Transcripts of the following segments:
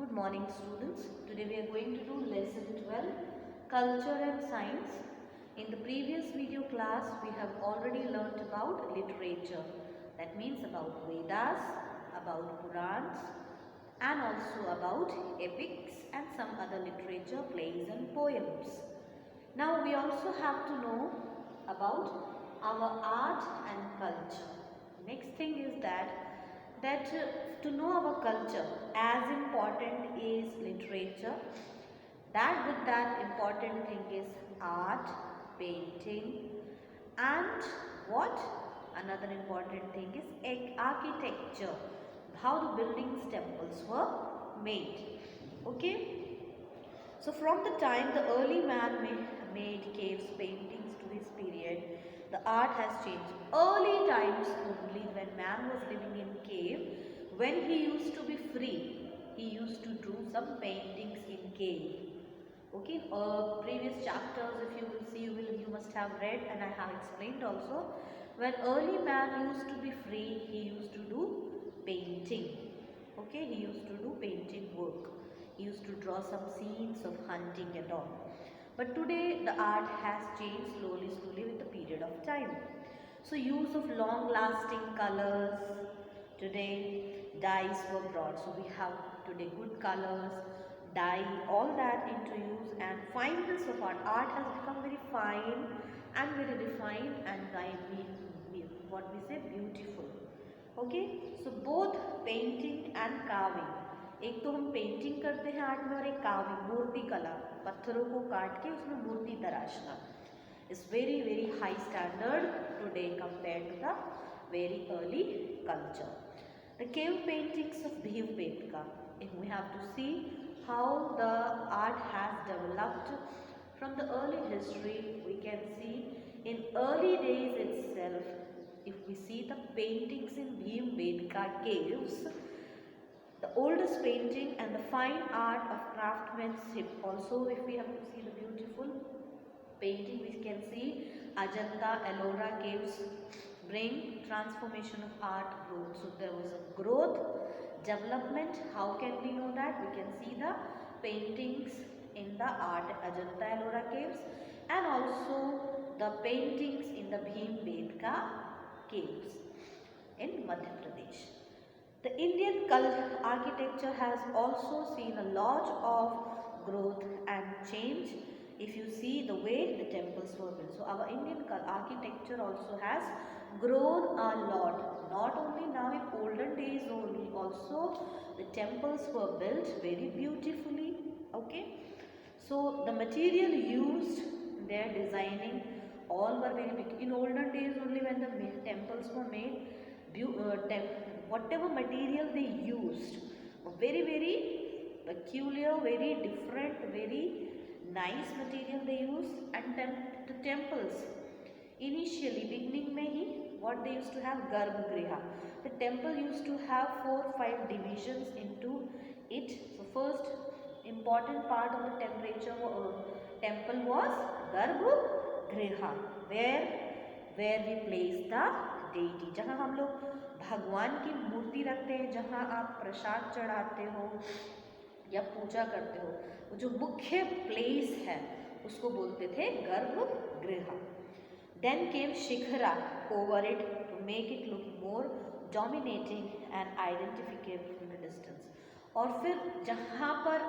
Good morning students. Today we are going to do lesson 12 Culture and Science. In the previous video class we have already learnt about literature. That means about Vedas, about Purans and also about epics and some other literature, plays and poems. Now we also have to know about our art and culture. Next thing is that to know our culture, as important is literature, that with that important thing is art, painting and what? Another important thing is architecture, how the buildings, temples were made. Okay. So from the time the early man made caves paintings to his period, the art has changed. Early times only, when man was living in cave, when he used to be free, he used to do some paintings in cave. Okay, previous chapters if you will see, you must have read and I have explained also. When early man used to be free, he used to do painting. Okay, he used to do painting work. He used to draw some scenes of hunting and all. But today the art has changed slowly with the period of time. So use of long lasting colors, today dyes were brought. So we have today good colors, dye, all that into use, and fineness of art. Art has become very fine and very refined and what we say beautiful. Okay, so both painting and carving, एक तो हम painting करते हैं art में और एक carving, मूर्ति कला, पत्थरों को काट के उसमें मूर्ति तराशना, is very high standard today compared to the very early culture. The cave paintings of Bhimbetka, if we have to see how the art has developed from the early history, we can see in early days itself, if we see the paintings in Bhimbetka caves, the oldest painting and the fine art of craftsmanship. Also, if we have to see the beautiful painting, we can see Ajanta, Ellora caves bring transformation of art growth. So there was a growth, development. How can we know that? We can see the paintings in the art Ajanta, Ellora caves and also the paintings in the Bhimbetka caves in Madhya Pradesh. The Indian architecture has also seen a lot of growth and change. If you see the way the temples were built. So our Indian architecture also has grown a lot. Not only now, in olden days only, also the temples were built very beautifully. Okay. So the material used, their designing, all were very big. In olden days only, when the temples were made, whatever material they used, very peculiar, very different, very nice material they used. And the temples, initially beginning mein hi, what they used to have, Garbhagriha. The temple used to have 4 or 5 divisions into it. So first important part of the temple was Garbhagriha, where we place the deity, जहाँ हम लोग भगवान की मूर्ति रखते हैं, जहाँ आप प्रसाद चढ़ाते हो या पूजा करते हो, वो जो मुख्य प्लेस है उसको बोलते थे गर्भगृह. Then came shikhara over it to make it look more dominating and identifiable from the distance. और फिर जहाँ पर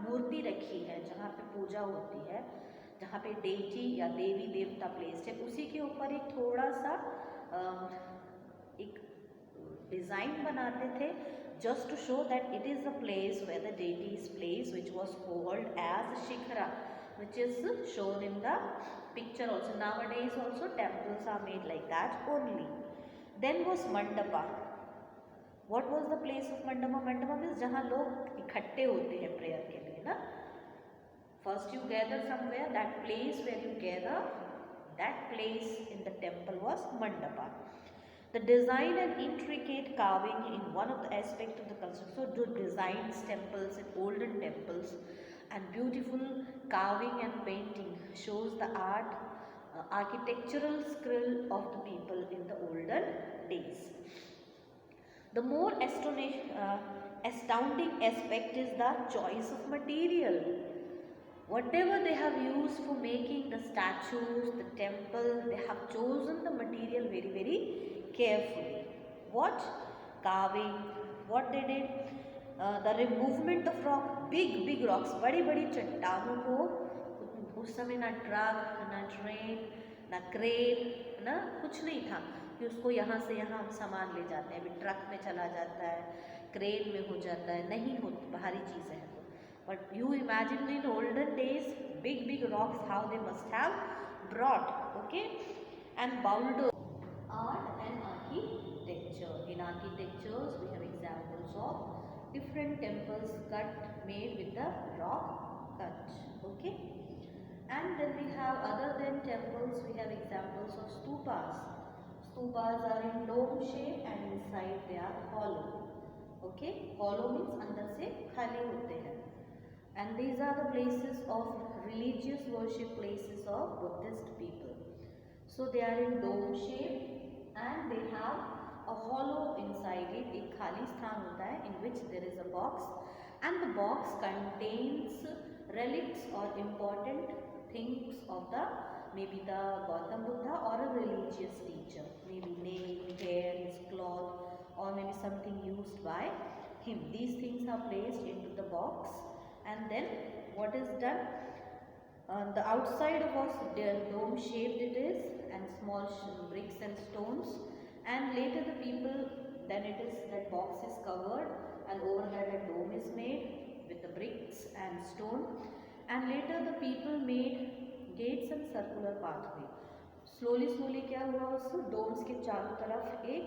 मूर्ति रखी है, जहाँ पे पूजा होती है, जहाँ पे डेटी या देवी देवता प्लेस्ड है, उसी के ऊपर एक थोड़ा सा एक डिज़ाइन बनाते थे, just to show that it is a place where the deity is placed, which was called as Shikhara, which is shown in the picture also. Nowadays also temples are made like that only. Then was Mandapa. What was the place of Mandapa? Mandapa means जहाँ लोग इकट्ठे होते हैं prayer के लिए ना. First you gather somewhere, that place where you gather, that place in the temple was Mandapa. The design and intricate carving in one of the aspects of the culture. So do designs temples in olden temples and beautiful carving and painting shows the art, architectural skill of the people in the olden days. The more astounding aspect is the choice of material. Whatever they have used for making the statues, the temple, they have chosen the material very, very carefully. What? Carving. What they did? The removement of rock, big rocks, बड़ी बड़ी चट्टानों को उस समय ना truck, ना train, ना crane, ना कुछ नहीं था कि उसको यहाँ से यहाँ हम सामान ले जाते हैं. अभी ट्रक में चला जाता है, क्रेन में हो जाता है, नहीं हो भारी चीज़ें हैं. But you imagine in olden days, big rocks, how they must have brought, okay? And boulder. Art and architecture. In architectures, we have examples of different temples made with the rock cut, okay? And then we have, other than temples, we have examples of stupas. Stupas are in dome shape and inside they are hollow, okay? Hollow means अंदर से खाली होते हैं. And these are the places of religious worship places of Buddhist people. So they are in dome shape and they have a hollow inside it. एक खाली स्थान होता है in which there is a box and the box contains relics or important things of maybe the Gautam Buddha or a religious teacher. Maybe nail, hair, his cloth or maybe something used by him. These things are placed into the box. And then what is done? The outside was dome shaped it is, and small bricks and stones. And later the people, then it is that box is covered and overhead a dome is made with the bricks and stone. And later the people made gates and circular pathway. Slowly क्या हुआ उसको डोम्स के चारों तरफ एक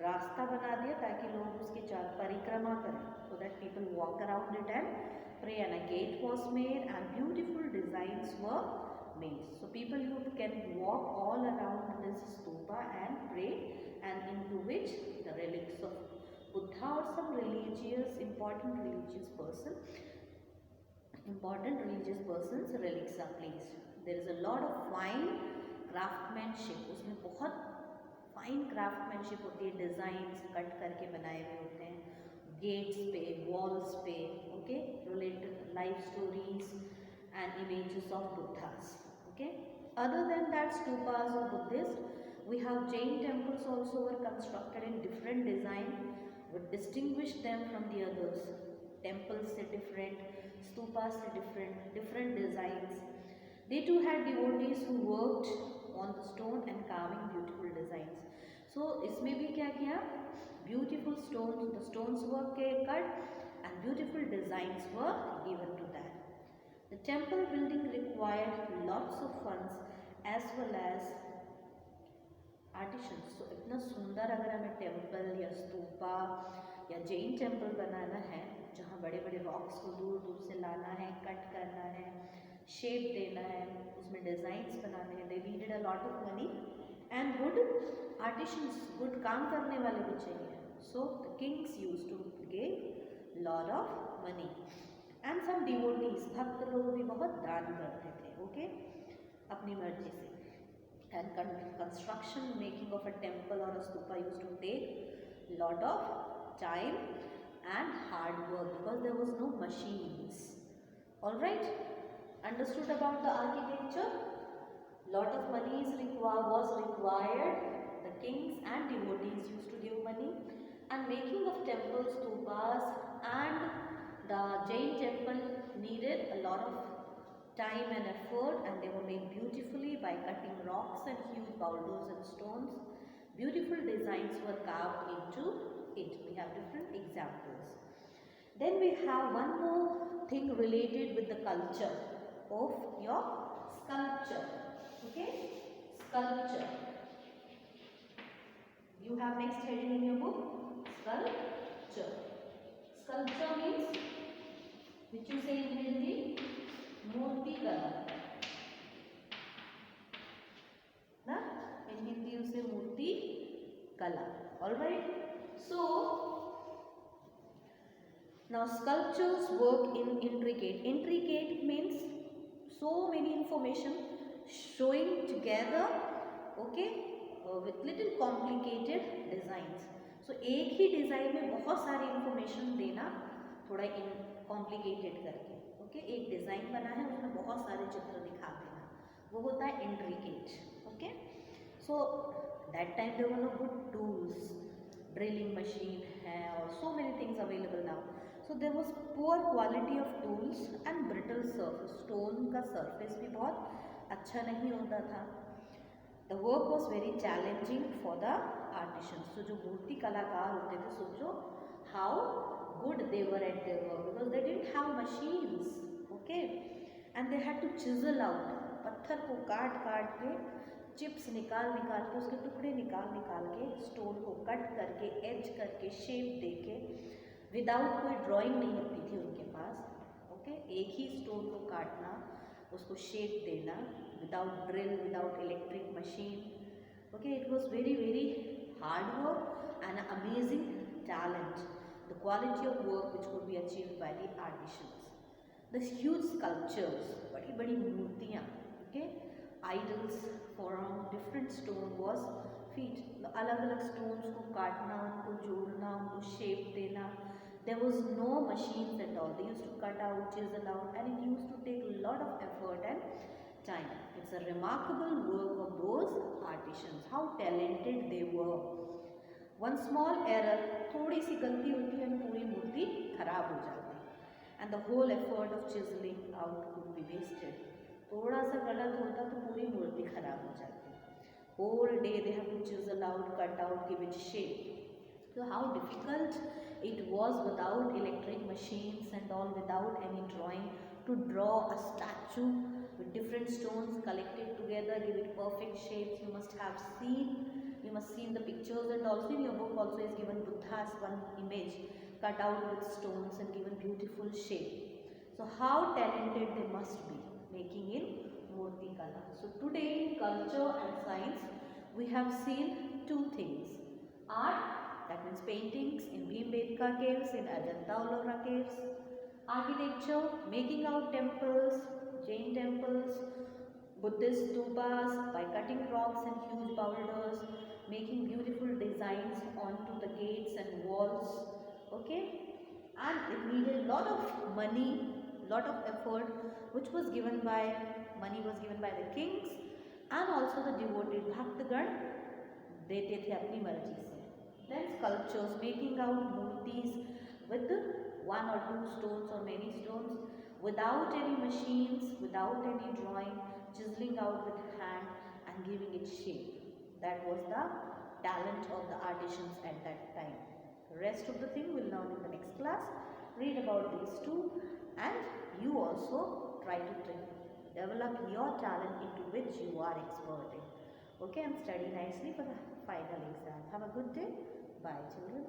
रास्ता बना दिया ताकि लोग उसके चारों परिक्रमा करें. So that people walk around it and pray, and a gate was made and beautiful designs were made. So people can walk all around this stupa and pray, and into which the relics of Buddha or some important religious person's relics are placed. There is a lot of fine craftsmanship. उसमें बहुत fine craftsmanship होती है. Designs cut करके बनाए हुए होते हैं gets पे, वॉल्स पे, okay? Related life stories and images of Buddhas, okay? Other than that, stupas of Buddhist, we have Jain temples also were constructed in different design, would distinguish them from the others. Temples are different, stupas are different designs. They too had devotees who worked on the stone and carving beautiful designs. So इसमें भी क्या किया? Beautiful stones, the stones were cut and beautiful designs were given to that. The temple building required lots of funds as well as artisans. So इतना सुंदर अगर हमें temple या स्तूपा या जैन टेम्पल बनाना है जहाँ बड़े बड़े रॉक्स को दूर दूर से लाना है, कट करना है, शेप देना है, उसमें डिज़ाइंस बनाने हैं, they needed a lot of money and good artisans, good काम करने वाले भी चाहिए. So the kings used to give lot of money and some devotees, भक्त लोग भी बहुत दान करते थे, okay? अपनी मर्जी से. And construction, making of a temple or a stupa used to take lot of time and hard work because there was no machines. All right, understood about the architecture? Lot of money was required. The kings and devotees used to give money, and making of temples, stupas, and the Jain temple needed a lot of time and effort, and they were made beautifully by cutting rocks and huge boulders and stones. Beautiful designs were carved into it. We have different examples. Then we have one more thing related with the culture of your sculpture. Okay, sculpture. You have next heading in your book, sculpture. Sculpture means, which you say in Hindi, मूर्ति कला ना, in Hindi you say मूर्ति कला. All right. So now sculptures work in intricate. Intricate means so many information showing together, okay, with little complicated designs. सो एक ही design में बहुत सारी information देना थोड़ा complicated करके, ओके। एक डिज़ाइन बना है उसमें बहुत सारे चित्र दिखा देना, वो होता है intricate, okay. So that time there were no good tools, drilling machine है और so many things available now. So there was poor quality of tools and brittle surface, stone का सरफेस भी बहुत अच्छा नहीं होता था। The work was very challenging for the artisans. तो जो मूर्ति कलाकार होते थे, सोचो how good they were at their work, because they didn't have machines, okay, and they had to chisel out, पत्थर को काट काट के, चिप्स निकाल निकाल के, उसके टुकड़े निकाल निकाल के, स्टोन को कट करके, एज करके, शेप दे के, विदाउट कोई ड्राइंग नहीं होती थी उनके पास, ओके। एक ही स्टोन को काटना, उसको शेप देना, without drill, without electric machine, okay. It was very very hard work and amazing talent, the quality of work which could be achieved by the artisans. The huge sculptures, बड़ी बड़ी मूर्तियाँ, okay, idols from different stone was feet, अलग अलग stones को काटना, उनको जोड़ना, उनको शेप देना। There was no machines at all. They used to cut out, chisel out, and it used to take a lot of effort and time. It's a remarkable work of those artisans, how talented they were. One small error, थोड़ी सी गलती होती है, पूरी मूर्ति खराब हो जाती, and the whole effort of chiseling out could be wasted. थोड़ा सा गलत होता तो पूरी मूर्ति खराब हो जाती. Whole day they have to chisel out, cut out, give it shape. So how difficult it was without electric machines and all, without any drawing, to draw a statue with different stones collected together, give it perfect shapes. You must have seen the pictures, and also in your book also is given Buddha's one image cut out with stones and given beautiful shape. So how talented they must be making in Murti Kala. So today in culture and science we have seen two things: art, that means paintings in Bhimbetka caves, in Ajanta Ellora caves; architecture, making out temples, Jain temples, Buddhist stupas by cutting rocks and huge boulders, making beautiful designs onto the gates and walls, okay. And it needed lot of money, lot of effort, which was given by, money was given by the kings and also the devoted Bhaktagण देते थे अपनी मर्जी से. Then sculptures, making out murtis with one or two stones or many stones, without any machines, without any drawing, chiseling out with hand and giving it shape. That was the talent of the artisans at that time. The rest of the thing we'll learn in the next class. Read about these two, and you also try to develop your talent into which you are expert in. Okay, and study nicely for the final exam. Have a good day. Bye, children.